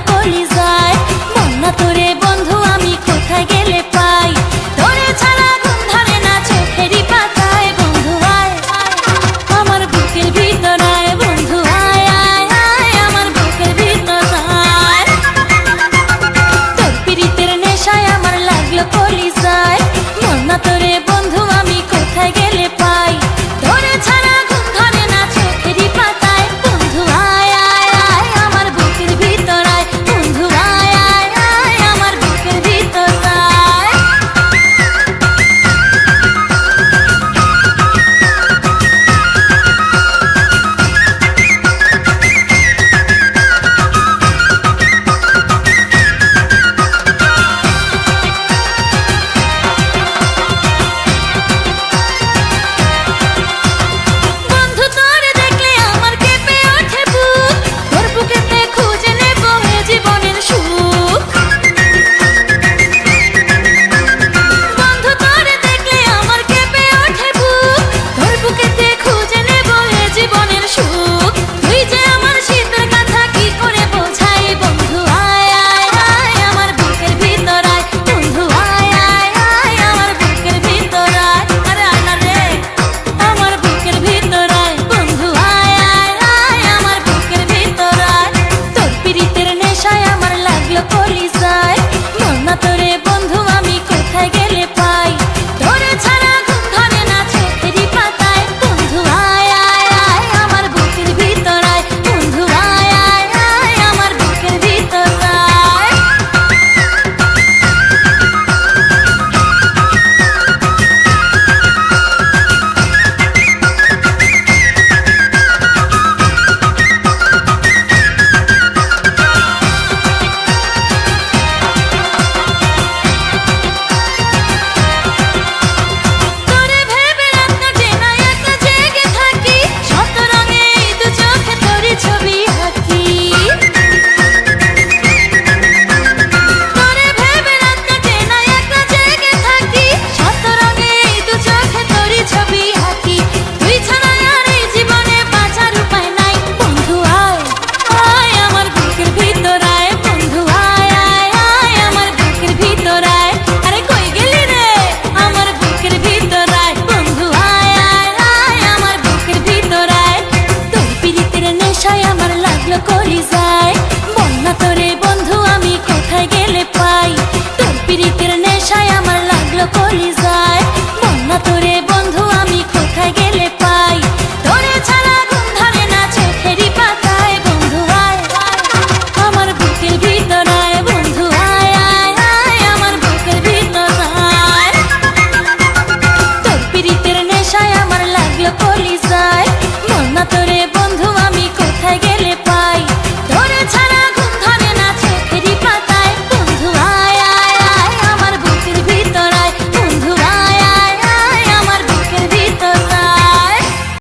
কলিজায়। বন্যা তোরে বন্ধু আমি কোথায় গেলে পাই, তোরে ছাড়া ঘুম ধরে না চোখেরই পাতায়। বন্ধু আয় আমার বুকের ভিতর আয়, বন্ধু আয় আয় আয় আমার বুকের ভিতর আয়। তোর পিরিতের নেশায় আমার লাগলো কলিজায়। বন্যা তোরে বন্ধু আমি কোথায় গেলে পাই, তোরে ছাড়া ঘুম ধরে না চোখেরই পাতায়। বন্ধু আয় আয় আয় আমার বুকের ভিতর আয়, বন্ধু আয় আয় আয় আমার বুকের ভিতর আয়। বন্ধু তোরে দেখলে আমার কেঁপে ওঠে বুক, তোর বুকেতে খুঁজে নেব এ জীবনের সুখ। বন্ধু তোরে দেখলে আমার কেঁপে ওঠে বুক, তোর বুকেতে খুঁজে নেব এ জীবনের সুখ। তুই যে আমার শীতের কথা কি করে বোঝাই, বন্ধু আয় আয় আয় আমার বুকের ভিতর আয়, বন্ধু আয় আয় আয় আমার বুকের ভিতর আয়। আরে আয় না রে আমার বুকের ভিতর আয়, বন্ধু আয় আয় আয় আমার বুকের ভিতর আয়। তোর পিরিতের নেশায় আমার লাগলো কলিজায়। বন্যা তোরে বন্ধু আমি কোথায় গেলে পাই, তোরে ছাড়া ঘুম ধরে না চোখেরই পাতায়। বন্ধু আয় আয় আয় আমার বুকের ভিতর আয়, বন্ধু আয় আয় আয় আমার বুকের ভিতর আয়। তোরে ভেবে রাত কাটে না একা জেগে থাকি, শত রঙে এই দু চোখে তোরই ছবি আঁকি। তোরে ভেবে রাত কাটে না একা জেগে থাকি, শত রঙে এই দু চোখে তোরই ছবি আঁকি। তুই ছাড়া আর এই জীবনে বাঁচার উপায় নাই। বন্ধু আয় আয় আমার বুকের ভিতর আয়, বন্ধু আয় আয় আয় আমার বুকের ভিতর আয়। আরে কই গেলি রে আমার বুকের ভিতর আয়, বন্ধু আয় আয় আয় আমার বুকের ভিতর আয়। তোর পিরিতের নেশায় আমার লাগলো কলিজায়। বন্যা তোরে বন্ধু আমি কোথায় গেলে পাই, তোর পিরিতের নেশায় আমার লাগলো কলিজায়। বন্যা তোরে